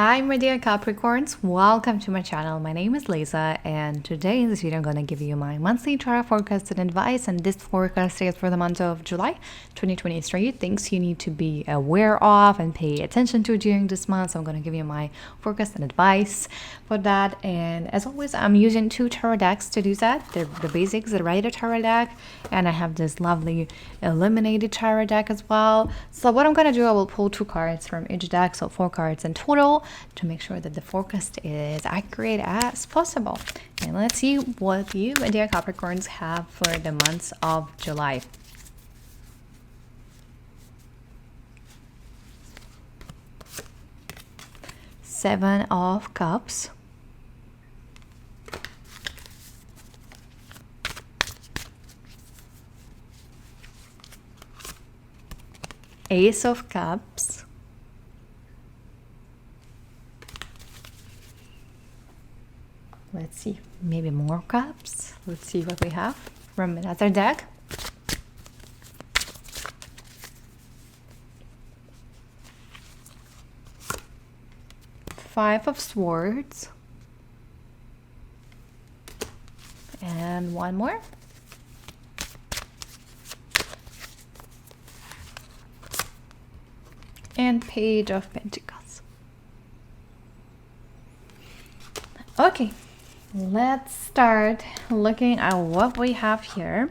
Hi my dear Capricorns, welcome to my channel. My name is Liza and today in this video I'm going to give you my monthly tarot forecast and advice, and this forecast is for the month of July 2023. Things you need to be aware of and pay attention to during this month. So I'm going to give you my forecast and advice for that, and as always I'm using two tarot decks to do that. They're the basics, the Rider tarot deck, and I have this lovely illuminated tarot deck as well. So what I'm going to do, I will pull two cards from each deck, so 4 cards in total, to make sure that the forecast is accurate as possible. And let's see what you, my dear Capricorns, have for the months of July. Seven of Cups, Ace of Cups, let's see, maybe more cups. Let's see what we have from another deck. Five of Swords, and one more. And Page of Pentacles. Okay, let's start looking at what we have here.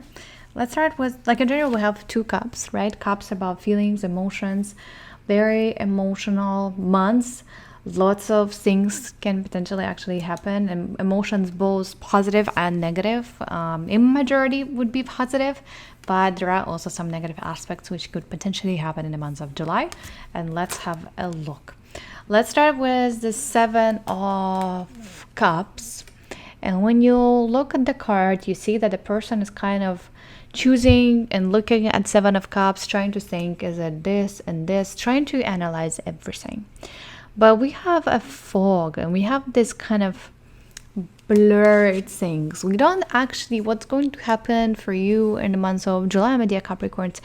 Let's start with, like in general, we have 2 cups, right? Cups about feelings, emotions, very emotional months. Lots of things can potentially actually happen, and emotions both positive and negative. In majority would be positive, but there are also some negative aspects which could potentially happen in the month of July. And let's have a look. Let's start with the 7 of Cups. And when you look at the card, you see that the person is kind of choosing and looking at 7 of Cups, trying to think, is it this and this, trying to analyze everything. But we have a fog and we have this kind of blurred things. We don't actually, what's going to happen for you in the month of July, my dear Capricorns,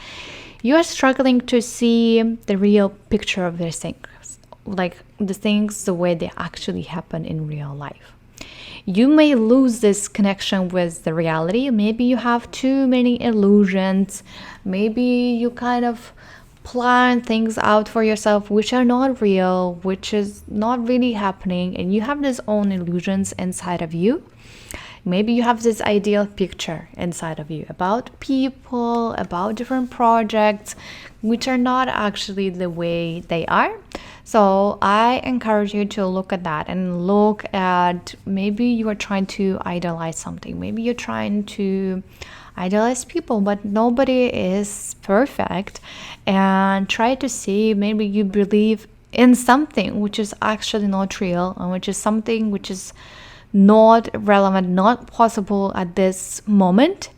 you are struggling to see the real picture of these things, like the things the way they actually happen in real life. You may lose this connection with the reality. Maybe you have too many illusions. Maybe you kind of plan things out for yourself which are not real, which is not really happening, and you have these own illusions inside of you. Maybe you have this ideal picture inside of you about people, about different projects, which are not actually the way they are. So I encourage you to look at that and look at, maybe you are trying to idolize something. Maybe you're trying to idolize people, but nobody is perfect, and try to see, maybe you believe in something which is actually not real, and which is something which is not relevant, not possible at this moment,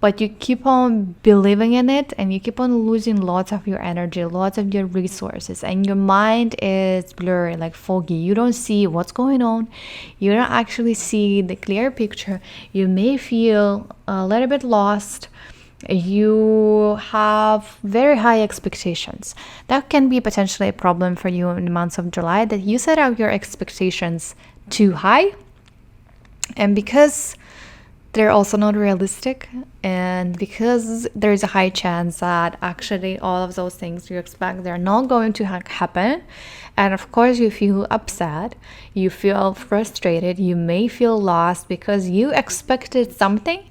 but you keep on believing in it, and you keep on losing lots of your energy, lots of your resources, and your mind is blurry, like foggy. You don't see what's going on. You don't actually see the clear picture. You may feel a little bit lost. You have very high expectations. That can be potentially a problem for you in the months of July, that you set out your expectations too high, and because they're also not realistic, and because there's a high chance that actually all of those things you expect, they're not going to happen. And of course you feel upset, you feel frustrated, you may feel lost because you expected something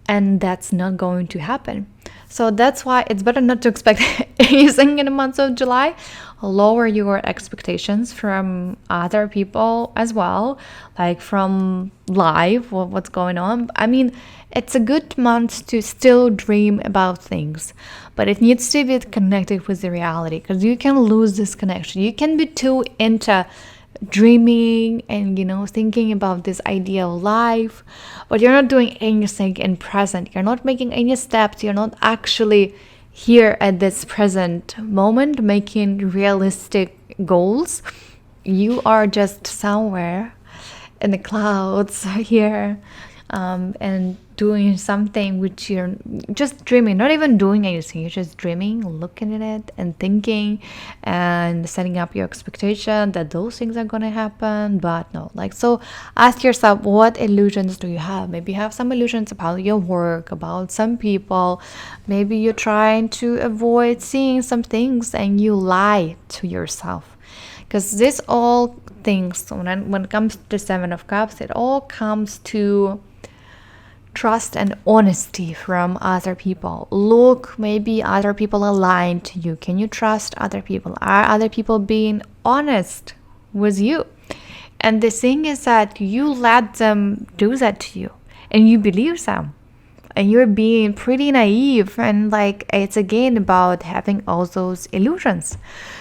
and that's not going to happen. So that's why it's better not to expect anything in the month of July. Lower your expectations from other people as well, like from life, what's going on. I mean, it's a good month to still dream about things, but it needs to be connected with the reality, because you can lose this connection. You can be too into dreaming and, you know, thinking about this ideal life, but you're not doing anything in present. You're not making any steps. You're not actually here at this present moment making realistic goals. You are just somewhere in the clouds here, and doing something which you're just dreaming, not even doing anything, you're just dreaming, looking at it and thinking and setting up your expectation that those things are going to happen, but no. Like, so ask yourself, what illusions do you have? Maybe you have some illusions about your work, about some people. Maybe you're trying to avoid seeing some things and you lie to yourself, because this all things, when it comes to Seven of Cups, it all comes to trust and honesty from other people. Look, maybe other people are lying to you. Can you trust other people? Are other people being honest with you? And the thing is that you let them do that to you and you believe them. And you're being pretty naive, and like, it's again about having all those illusions.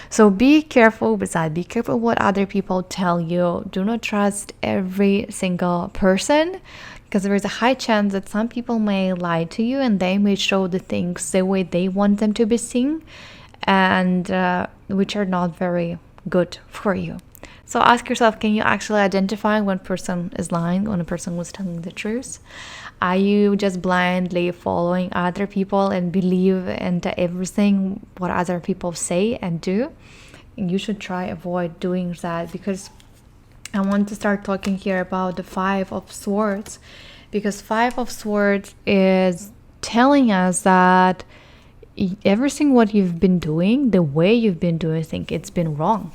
So be careful with that. Be careful what other people tell you. Do not trust every single person, because there is a high chance that some people may lie to you and they may show the things the way they want them to be seen, and which are not very good for you. So ask yourself, can you actually identify when a person is lying, when a person was telling the truth? Are you just blindly following other people and believe into everything what other people say and do? You should try avoid doing that, because I want to start talking here about the Five of Swords, because Five of Swords is telling us that everything what you've been doing, the way you've been doing things, it's been wrong.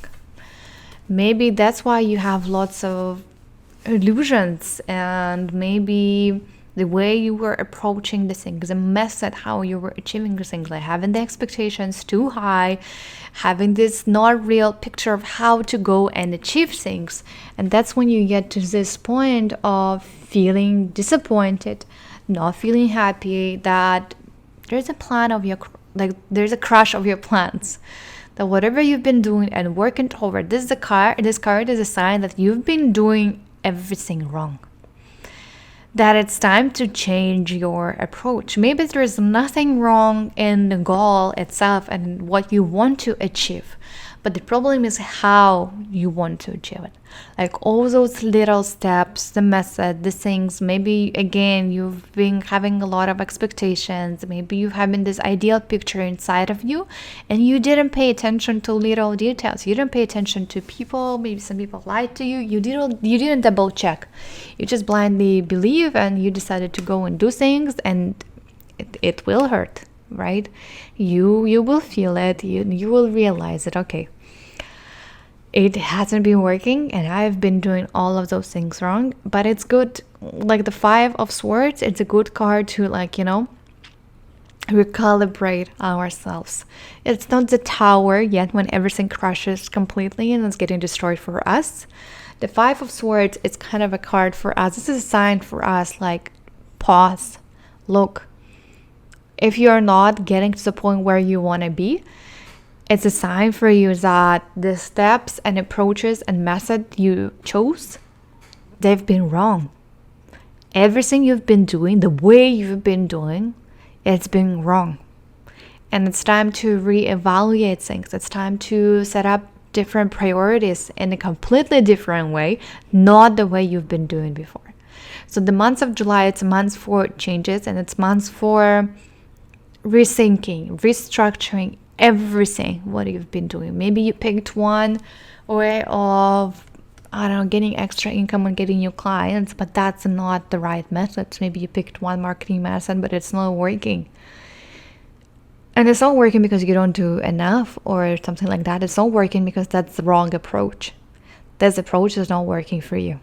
Maybe that's why you have lots of illusions, and maybe the way you were approaching the things, the method how you were achieving the things, like having the expectations too high, having this not real picture of how to go and achieve things. And that's when you get to this point of feeling disappointed, not feeling happy, that there's a plan of your, like, there's a crash of your plans. That whatever you've been doing and working toward, this card is a sign that you've been doing everything wrong. That it's time to change your approach. Maybe there's nothing wrong in the goal itself and what you want to achieve, but the problem is how you want to achieve it. Like all those little steps, the method, the things. Maybe again you've been having a lot of expectations. Maybe you have this ideal picture inside of you, and you didn't pay attention to little details. You didn't pay attention to people. Maybe some people lied to you. You didn't double check. You just blindly believe, and you decided to go and do things, and it will hurt, right? You will feel it. You will realize it. Okay, it hasn't been working and I've been doing all of those things wrong. But it's good, like the Five of Swords, it's a good card to, like, recalibrate ourselves. It's not the Tower yet, when everything crashes completely and it's getting destroyed for us. The Five of Swords, it's kind of a card for us. This is a sign for us, like, pause, look. If you're not getting to the point where you want to be, it's a sign for you that the steps and approaches and method you chose, they've been wrong. Everything you've been doing, the way you've been doing, it's been wrong. And it's time to reevaluate things. It's time to set up different priorities in a completely different way, not the way you've been doing before. So the month of July, it's a month for changes, and it's months for rethinking, restructuring everything what you've been doing. Maybe you picked one way of, I don't know, getting extra income and getting new clients, but that's not the right method. Maybe you picked one marketing method, but it's not working. And it's not working because you don't do enough or something like that. It's not working because that's the wrong approach. This approach is not working for you.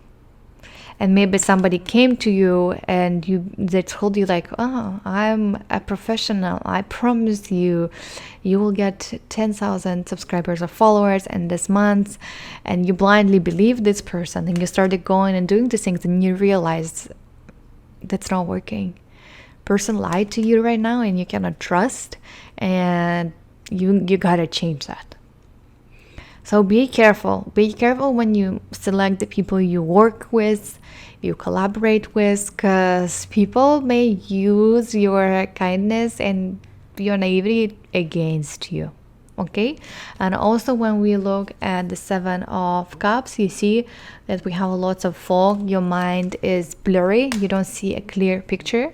And maybe somebody came to you and they told you, like, oh, I'm a professional. I promise you will get 10,000 subscribers or followers in this month. And you blindly believe this person, and you started going and doing these things, and you realize that's not working. Person lied to you right now and you cannot trust, and you gotta change that. So be careful. Be careful when you select the people you work with, you collaborate with, because people may use your kindness and your naivety against you. Okay, and also when we look at the Seven of Cups, you see that we have lots of fog. Your mind is blurry, you don't see a clear picture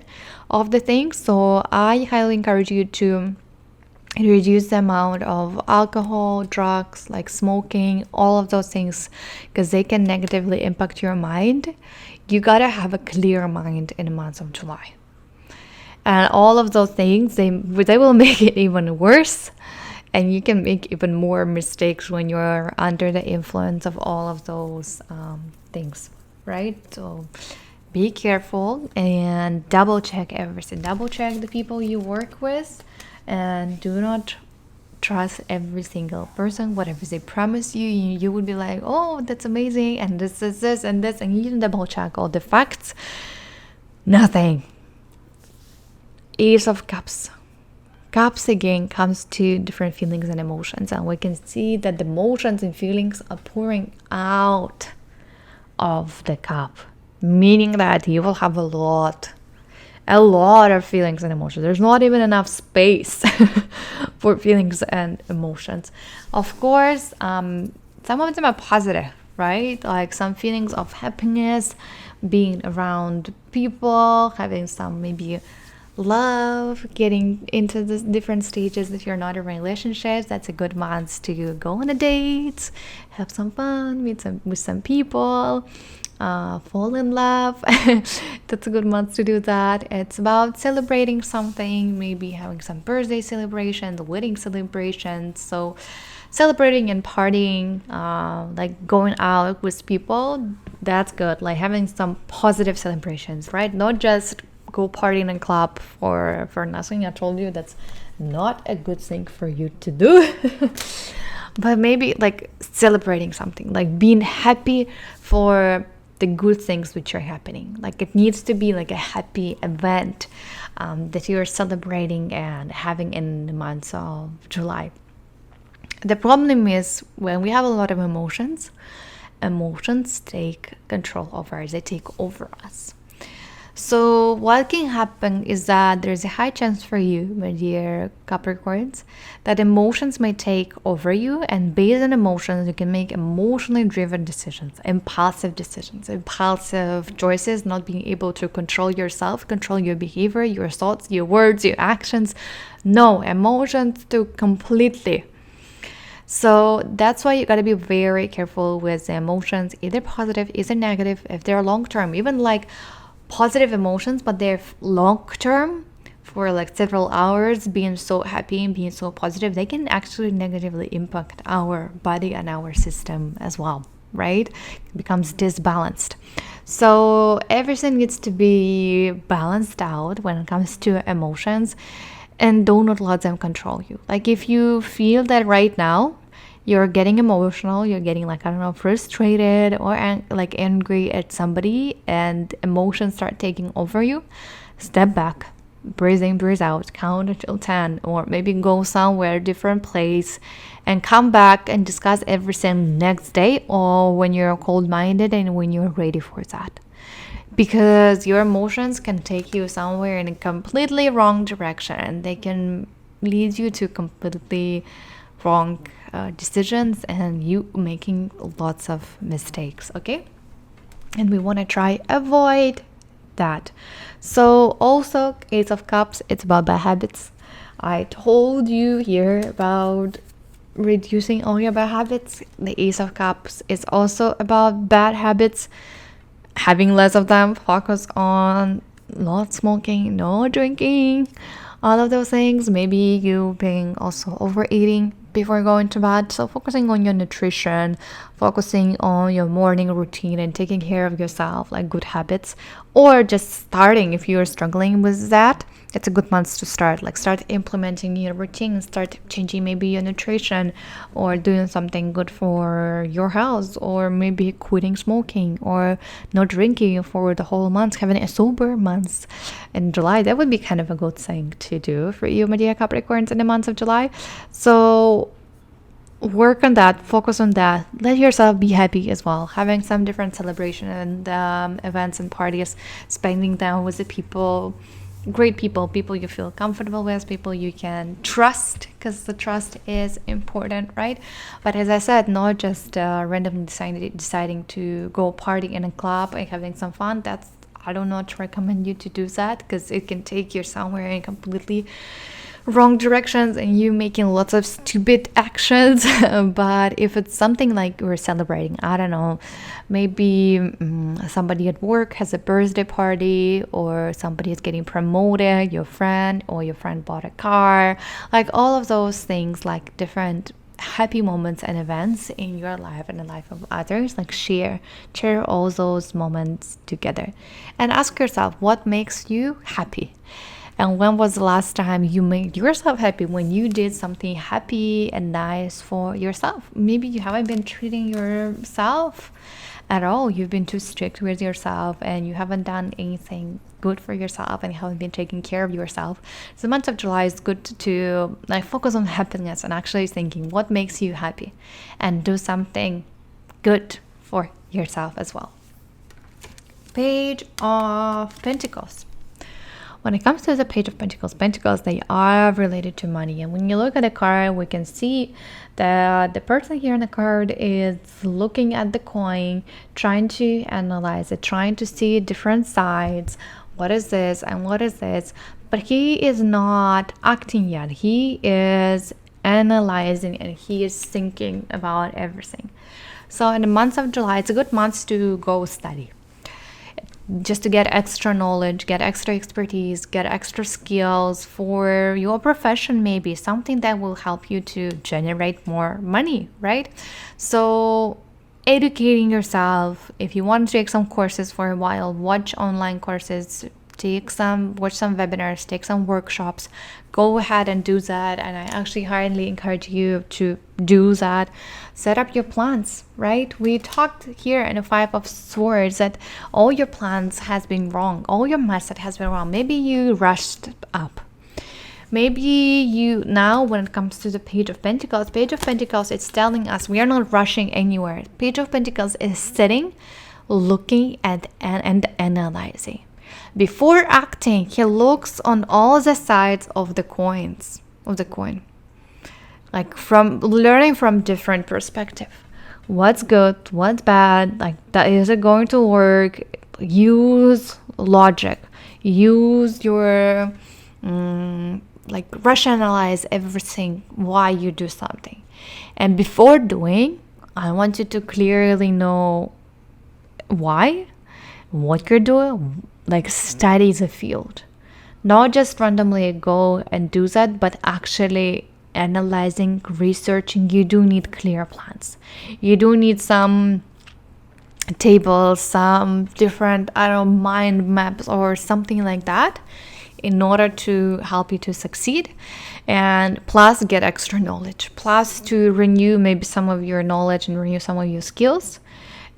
of the things. So I highly encourage you to reduce the amount of alcohol, drugs, like smoking, all of those things, because they can negatively impact your mind. You gotta have a clear mind in the month of July, and all of those things, they will make it even worse, and you can make even more mistakes when you're under the influence of all of those things, right? So be careful and double check everything. Double check the people you work with, and do not trust every single person. Whatever they promise you, you would be like, oh, that's amazing, and this is this and this, and you can double check all the facts. Nothing. Ace of Cups. Cups again comes to different feelings and emotions, and we can see that the emotions and feelings are pouring out of the cup, meaning that you will have a lot of feelings and emotions. There's not even enough space for feelings and emotions. Of course, some of them are positive, right? Like some feelings of happiness, being around people, having some maybe love, getting into the different stages if you're not in relationships. That's a good month to go on a date, have some fun, meet with some people, fall in love. That's a good month to do that. It's about celebrating something, maybe having some birthday celebrations, wedding celebrations. So celebrating and partying, like going out with people, that's good. Like having some positive celebrations, right? Not just go party in a club for nothing. I told you that's not a good thing for you to do. But maybe like celebrating something, like being happy for the good things which are happening. Like it needs to be like a happy event that you're celebrating and having in the month of July. The problem is when we have a lot of emotions take control over us, they take over us. So what can happen is that there's a high chance for you, my dear Capricorns, that emotions may take over you, and based on emotions, you can make emotionally driven decisions, impulsive choices, not being able to control yourself, control your behavior, your thoughts, your words, your actions. No, emotions to completely. So that's why you got to be very careful with the emotions, either positive, either negative, if they're long term, even like positive emotions, but they're long term for like several hours, being so happy and being so positive, they can actually negatively impact our body and our system as well, right? It becomes disbalanced. So everything needs to be balanced out when it comes to emotions, and do not let them control you. Like if you feel that right now you're getting emotional, you're getting like, I don't know, frustrated or like angry at somebody, and emotions start taking over you, step back, breathe in, breathe out, count until 10, or maybe go somewhere, different place, and come back and discuss everything next day, or when you're cold-minded and when you're ready for that. Because your emotions can take you somewhere in a completely wrong direction, and they can lead you to completely wrong decisions and you making lots of mistakes, okay? And we want to try avoid that. So also, Ace of Cups, it's about bad habits. I told you here about reducing all your bad habits. The Ace of Cups is also about bad habits, having less of them, focus on not smoking, no drinking, all of those things. Maybe you being also overeating before going to bed. So focusing on your nutrition, focusing on your morning routine and taking care of yourself, like good habits, or just starting. If you're struggling with that, it's a good month to start. Like start implementing your routine, start changing maybe your nutrition, or doing something good for your health, or maybe quitting smoking or not drinking for the whole month, having a sober month in July. That would be kind of a good thing to do for you, my dear Capricorns, in the month of July. So work on that, focus on that, let yourself be happy as well, having some different celebration and events and parties, spending time with the people great people you feel comfortable with, people you can trust, because the trust is important, right? But as I said, not just randomly deciding to go party in a club and having some fun. That's, I do not recommend you to do that, because it can take you somewhere in completely wrong directions and you making lots of stupid actions. But if it's something like we're celebrating, I don't know, maybe somebody at work has a birthday party, or somebody is getting promoted, your friend, or your friend bought a car, like all of those things, like different happy moments and events in your life and the life of others, like share all those moments together and ask yourself what makes you happy. And when was the last time you made yourself happy, when you did something happy and nice for yourself? Maybe you haven't been treating yourself at all. You've been too strict with yourself and you haven't done anything good for yourself and you haven't been taking care of yourself. So the month of July is good to like focus on happiness and actually thinking what makes you happy and do something good for yourself as well. Page of Pentacles. When it comes to the Page of Pentacles, they are related to money. And when you look at the card, we can see that the person here in the card is looking at the coin, trying to analyze it, trying to see different sides. What is this and what is this? But he is not acting yet. He is analyzing and he is thinking about everything. So in the month of July, it's a good month to go study, just to get extra knowledge, get extra expertise, get extra skills for your profession, maybe something that will help you to generate more money, right? So educating yourself, if you want to take some courses for a while, watch online courses, watch some webinars, take some workshops, go ahead and do that. And I actually highly encourage you to do that. Set up your plans, right? We talked here in the Five of Swords that all your plans has been wrong, all your mindset has been wrong. Maybe you rushed up. Maybe you, now when it comes to the Page of Pentacles, it's telling us we are not rushing anywhere. Page of Pentacles is sitting, looking at and analyzing. Before acting, he looks on all the sides of the coin, like from learning from different perspective. What's good, what's bad, like that, is it going to work? Use logic, use your like rationalize everything why you do something. And before doing, I want you to clearly know why, what you're doing, like study the field. Not just randomly go and do that, but actually analyzing, researching. You do need clear plans. You do need some tables, some different, I don't know, mind maps or something like that in order to help you to succeed. And plus get extra knowledge, plus to renew maybe some of your knowledge and renew some of your skills.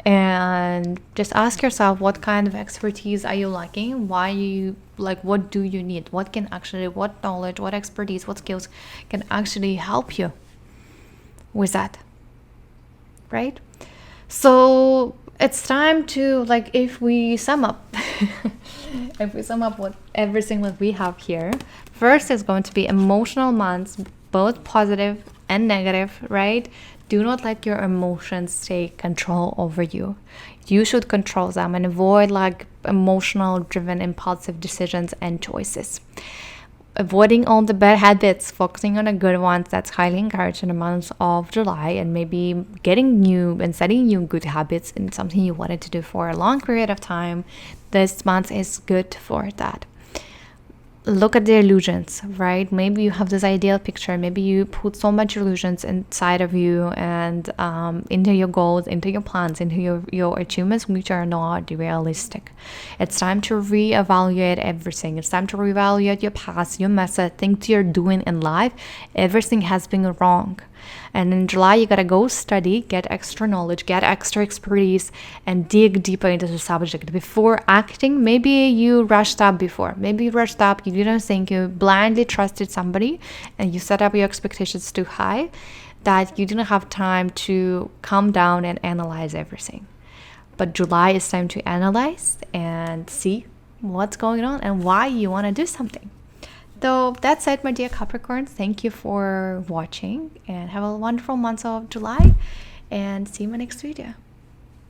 And just ask yourself, what kind of expertise are you lacking? Why you like, what do you need? What knowledge, what expertise, what skills can actually help you with that, right? So it's time to, like, if we sum up what everything that we have here, first is going to be emotional months, both positive and negative, right? Do not let your emotions take control over you. You should control them and avoid like emotional driven impulsive decisions and choices. Avoiding all the bad habits, focusing on the good ones, that's highly encouraged in the month of July, and maybe getting new and setting new good habits in something you wanted to do for a long period of time. This month is good for that. Look at the illusions, right? Maybe you have this ideal picture. Maybe you put so much illusions inside of you and into your goals, into your plans, into your achievements, which are not realistic. It's time to reevaluate everything. It's time to reevaluate your past, your method, things you're doing in life. Everything has been wrong. And in July, you gotta go study, get extra knowledge, get extra expertise, and dig deeper into the subject before acting. Maybe you rushed up before. Maybe you rushed up, you didn't think, you blindly trusted somebody, and you set up your expectations too high that you didn't have time to calm down and analyze everything. But July is time to analyze and see what's going on and why you want to do something. So that's it, my dear Capricorns. Thank you for watching and have a wonderful month of July, and see you in my next video.